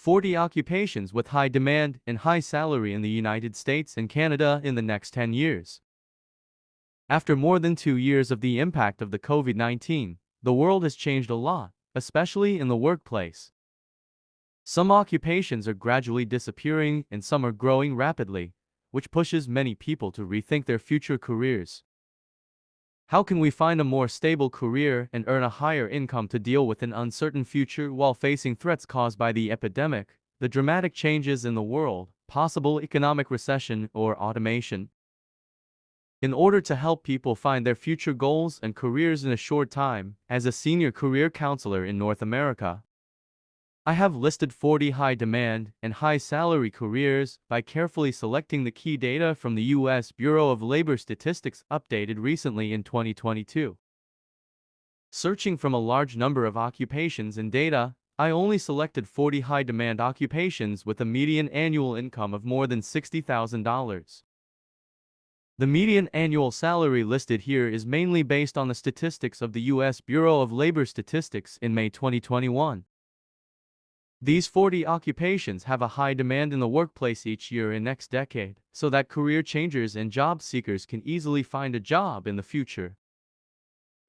40 occupations with high demand and high salary in the United States and Canada in the next 10 years. After more than 2 years of the impact of the COVID-19, the world has changed a lot, especially in the workplace. Some occupations are gradually disappearing and some are growing rapidly, which pushes many people to rethink their future careers. How can we find a more stable career and earn a higher income to deal with an uncertain future while facing threats caused by the epidemic, the dramatic changes in the world, possible economic recession, or automation? In order to help people find their future goals and careers in a short time, as a senior career counselor in North America, I have listed 40 high-demand and high-salary careers by carefully selecting the key data from the U.S. Bureau of Labor Statistics updated recently in 2022. Searching from a large number of occupations and data, I only selected 40 high-demand occupations with a median annual income of more than $60,000. The median annual salary listed here is mainly based on the statistics of the U.S. Bureau of Labor Statistics in May 2021. These 40 occupations have a high demand in the workplace each year and next decade, so that career changers and job seekers can easily find a job in the future.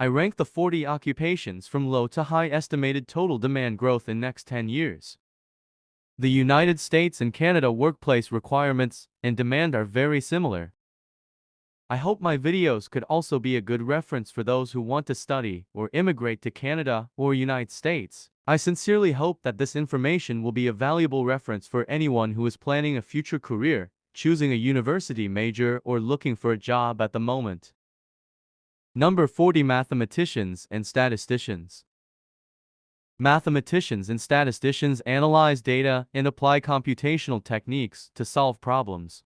I rank the 40 occupations from low to high estimated total demand growth in next 10 years. The United States and Canada workplace requirements and demand are very similar. I hope my videos could also be a good reference for those who want to study or immigrate to Canada or United States. I sincerely hope that this information will be a valuable reference for anyone who is planning a future career, choosing a university major, or looking for a job at the moment. Number 40. Mathematicians and statisticians. Mathematicians and statisticians analyze data and apply computational techniques to solve problems.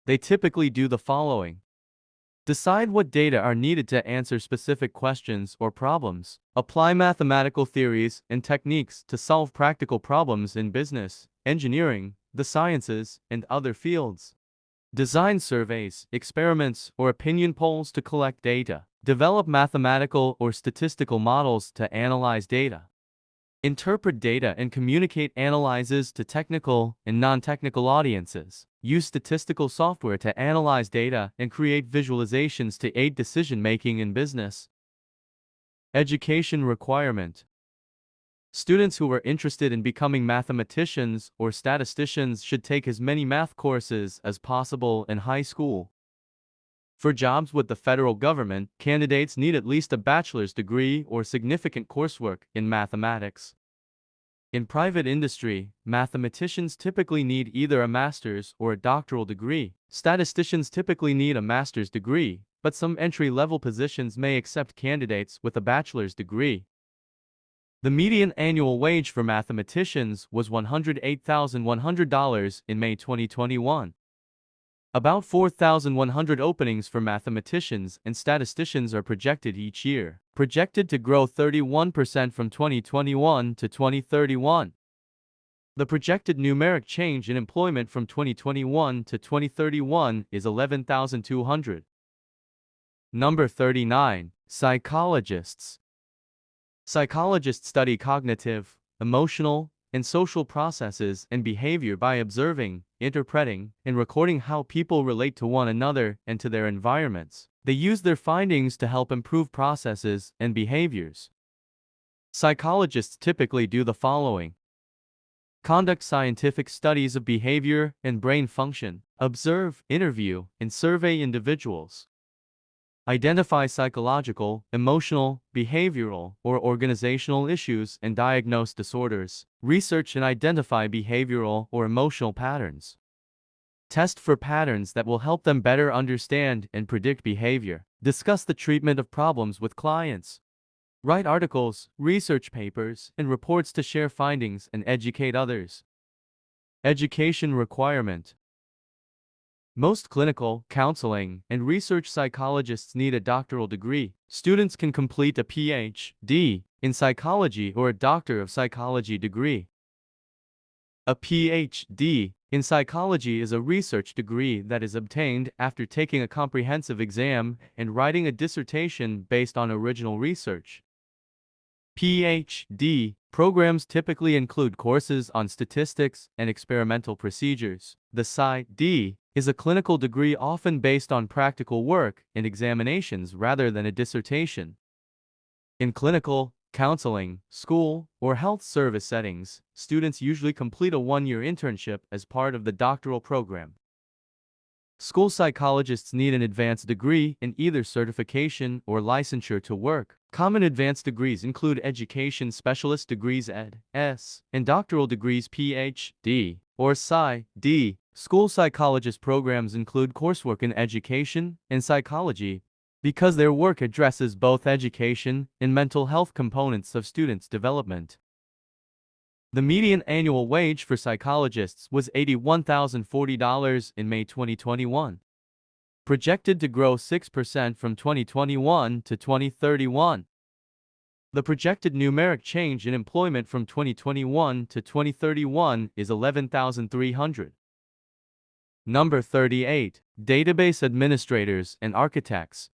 They typically do the following: decide what data are needed to answer specific questions or problems, apply mathematical theories and techniques to solve practical problems in business, engineering, the sciences, and other fields, design surveys, experiments, or opinion polls to collect data, develop mathematical or statistical models to analyze data, interpret data and communicate analyses to technical and non-technical audiences, use statistical software to analyze data and create visualizations to aid decision-making in business. Education requirement. Students who are interested in becoming mathematicians or statisticians should take as many math courses as possible in high school. For jobs with the federal government, candidates need at least a bachelor's degree or significant coursework in mathematics. In private industry, mathematicians typically need either a master's or a doctoral degree. Statisticians typically need a master's degree, but some entry-level positions may accept candidates with a bachelor's degree. The median annual wage for mathematicians was $108,100 in May 2021. About 4,100 openings for mathematicians and statisticians are projected each year, projected to grow 31% from 2021 to 2031. The projected numeric change in employment from 2021 to 2031 is 11,200. Number 39. Psychologists. Psychologists study cognitive, emotional, and social processes and behavior by observing, interpreting, and recording how people relate to one another and to their environments. They use their findings to help improve processes and behaviors. Psychologists typically do the following: conduct scientific studies of behavior and brain function, observe, interview, and survey individuals, identify psychological, emotional, behavioral, or organizational issues and diagnose disorders, research and identify behavioral or emotional patterns, test for patterns that will help them better understand and predict behavior, discuss the treatment of problems with clients, write articles, research papers, and reports to share findings and educate others. Education requirement. Most clinical, counseling, and research psychologists need a doctoral degree. Students can complete a Ph.D. in psychology or a Doctor of Psychology degree. A Ph.D. in psychology is a research degree that is obtained after taking a comprehensive exam and writing a dissertation based on original research. Ph.D. Programs typically include courses on statistics and experimental procedures. The Psy.D is a clinical degree often based on practical work and examinations rather than a dissertation. In clinical, counseling, school, or health service settings, students usually complete a one-year internship as part of the doctoral program. School psychologists need an advanced degree in either certification or licensure to work. Common advanced degrees include education specialist degrees Ed.S. and doctoral degrees Ph.D. or Psy.D. School psychologist programs include coursework in education and psychology because their work addresses both education and mental health components of students' development. The median annual wage for psychologists was $81,040 in May 2021, projected to grow 6% from 2021 to 2031. The projected numeric change in employment from 2021 to 2031 is 11,300. Number 38. Database administrators and architects.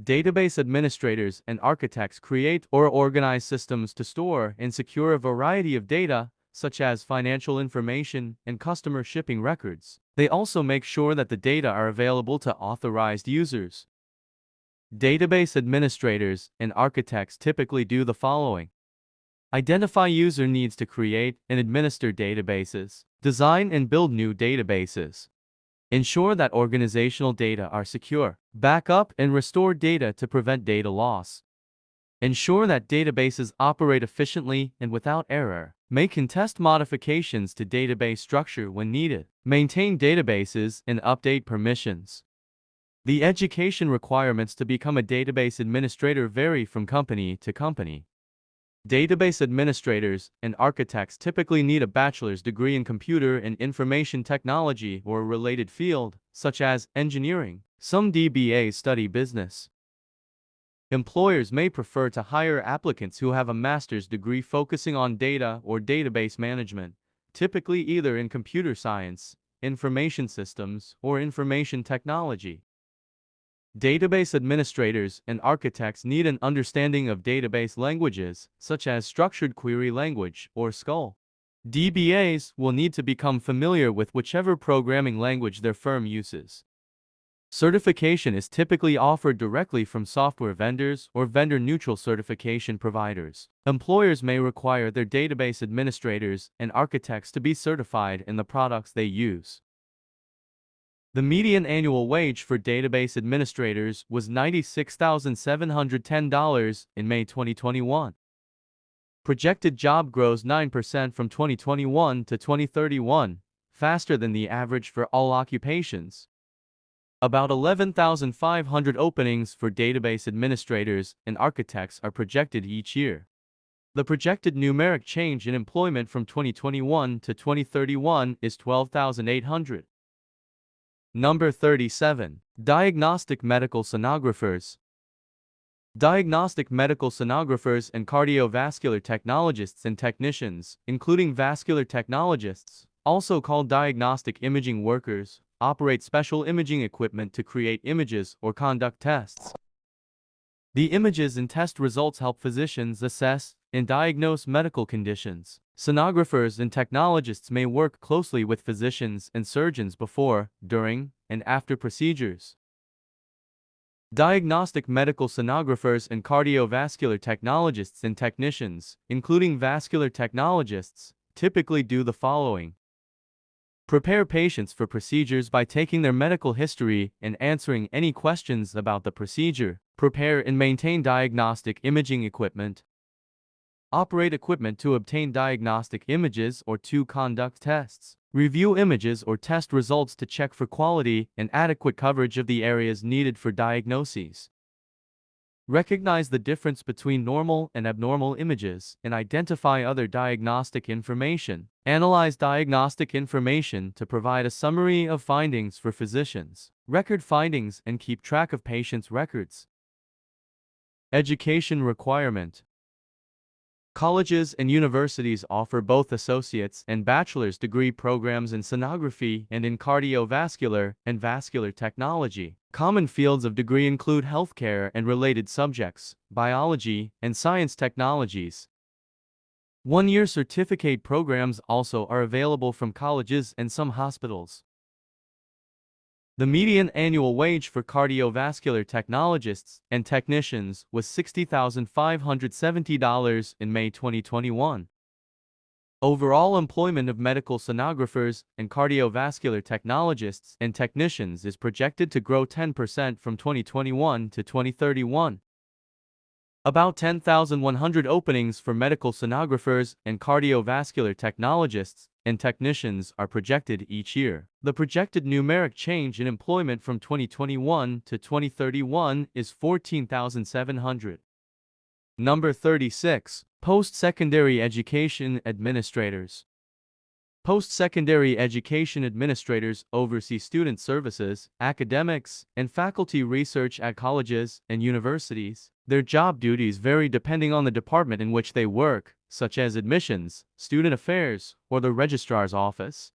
Database administrators and architects create or organize systems to store and secure a variety of data, such as financial information and customer shipping records. They also make sure that the data are available to authorized users. Database administrators and architects typically do the following: identify user needs to create and administer databases, design and build new databases, ensure that organizational data are secure, back up and restore data to prevent data loss, ensure that databases operate efficiently and without error, make and test modifications to database structure when needed, maintain databases and update permissions. The education requirements to become a database administrator vary from company to company. Database administrators and architects typically need a bachelor's degree in computer and information technology or a related field, such as engineering. Some DBAs study business. Employers may prefer to hire applicants who have a master's degree focusing on data or database management, typically either in computer science, information systems, or information technology. Database administrators and architects need an understanding of database languages, such as structured query language or SQL. DBAs will need to become familiar with whichever programming language their firm uses. Certification is typically offered directly from software vendors or vendor-neutral certification providers. Employers may require their database administrators and architects to be certified in the products they use. The median annual wage for database administrators was $96,710 in May 2021. Projected job grows 9% from 2021 to 2031, faster than the average for all occupations. About 11,500 openings for database administrators and architects are projected each year. The projected numeric change in employment from 2021 to 2031 is 12,800. Number 37. Diagnostic medical sonographers. Diagnostic medical sonographers and cardiovascular technologists and technicians, including vascular technologists, also called diagnostic imaging workers, operate special imaging equipment to create images or conduct tests. The images and test results help physicians assess and diagnose medical conditions. Sonographers and technologists may work closely with physicians and surgeons before, during, and after procedures. Diagnostic medical sonographers and cardiovascular technologists and technicians, including vascular technologists, typically do the following: prepare patients for procedures by taking their medical history and answering any questions about the procedure. Prepare and maintain diagnostic imaging equipment. Operate equipment to obtain diagnostic images or to conduct tests. Review images or test results to check for quality and adequate coverage of the areas needed for diagnoses. Recognize the difference between normal and abnormal images and identify other diagnostic information. Analyze diagnostic information to provide a summary of findings for physicians. Record findings and keep track of patients' records. Education requirement. Colleges and universities offer both associate's and bachelor's degree programs in sonography and in cardiovascular and vascular technology. Common fields of degree include healthcare and related subjects, biology, and science technologies. One-year certificate programs also are available from colleges and some hospitals. The median annual wage for cardiovascular technologists and technicians was $60,570 in May 2021. Overall employment of medical sonographers and cardiovascular technologists and technicians is projected to grow 10% from 2021 to 2031. About 10,100 openings for medical sonographers and cardiovascular technologists and technicians are projected each year. The projected numeric change in employment from 2021 to 2031 is 14,700. Number 36. Post-secondary education administrators. Post-secondary education administrators oversee student services, academics, and faculty research at colleges and universities. Their job duties vary depending on the department in which they work, such as admissions, student affairs, or the registrar's office.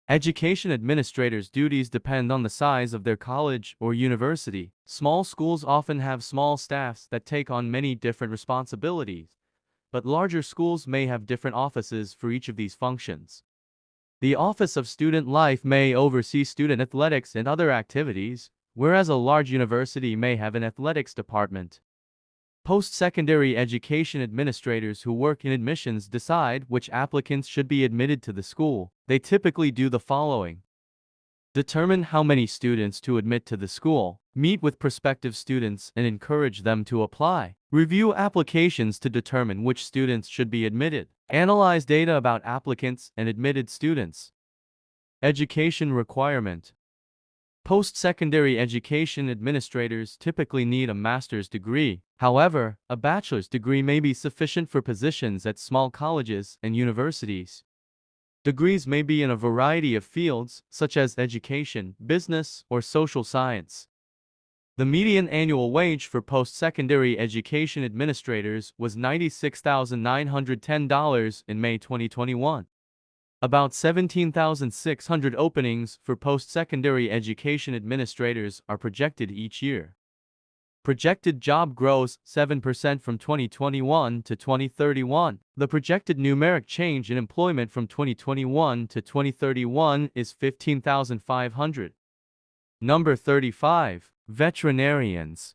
Education administrators' duties depend on the size of their college or university. Small schools often have small staffs that take on many different responsibilities, but larger schools may have different offices for each of these functions. The Office of Student Life may oversee student athletics and other activities, whereas a large university may have an athletics department. Post-secondary education administrators who work in admissions decide which applicants should be admitted to the school. They typically do the following: determine how many students to admit to the school, meet with prospective students and encourage them to apply, review applications to determine which students should be admitted, analyze data about applicants and admitted students. Education requirement. Post-secondary education administrators typically need a master's degree. However, a bachelor's degree may be sufficient for positions at small colleges and universities. Degrees may be in a variety of fields, such as education, business, or social science. The median annual wage for post-secondary education administrators was $96,910 in May 2021. About 17,600 openings for post-secondary education administrators are projected each year. Projected job growth 7% from 2021 to 2031. The projected numeric change in employment from 2021 to 2031 is 15,500. Number 35. Veterinarians.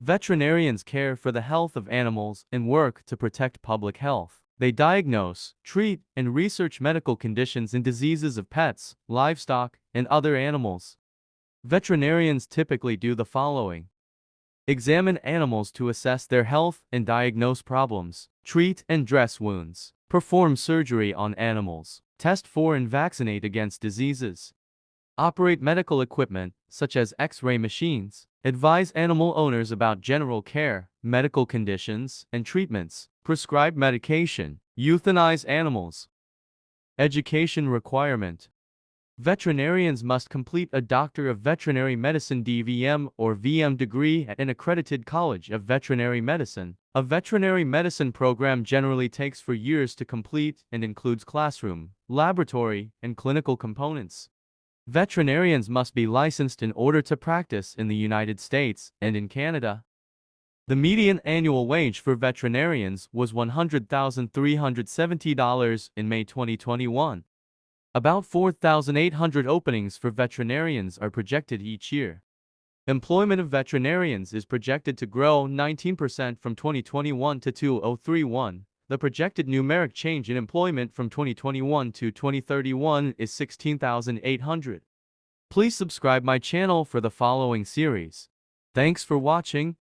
Veterinarians care for the health of animals and work to protect public health. They diagnose, treat, and research medical conditions and diseases of pets, livestock, and other animals. Veterinarians typically do the following: examine animals to assess their health and diagnose problems, treat and dress wounds, perform surgery on animals, test for and vaccinate against diseases, operate medical equipment, such as X-ray machines, advise animal owners about general care, medical conditions, and treatments, prescribe medication, euthanize animals. Education requirement. Veterinarians must complete a Doctor of Veterinary Medicine DVM or VM degree at an accredited college of veterinary medicine. A veterinary medicine program generally takes 4 years to complete and includes classroom, laboratory, and clinical components. Veterinarians must be licensed in order to practice in the United States and in Canada. The median annual wage for veterinarians was $100,370 in May 2021. About 4,800 openings for veterinarians are projected each year. Employment of veterinarians is projected to grow 19% from 2021 to 2031. The projected numeric change in employment from 2021 to 2031 is 16,800. Please subscribe my channel for the following series. Thanks for watching.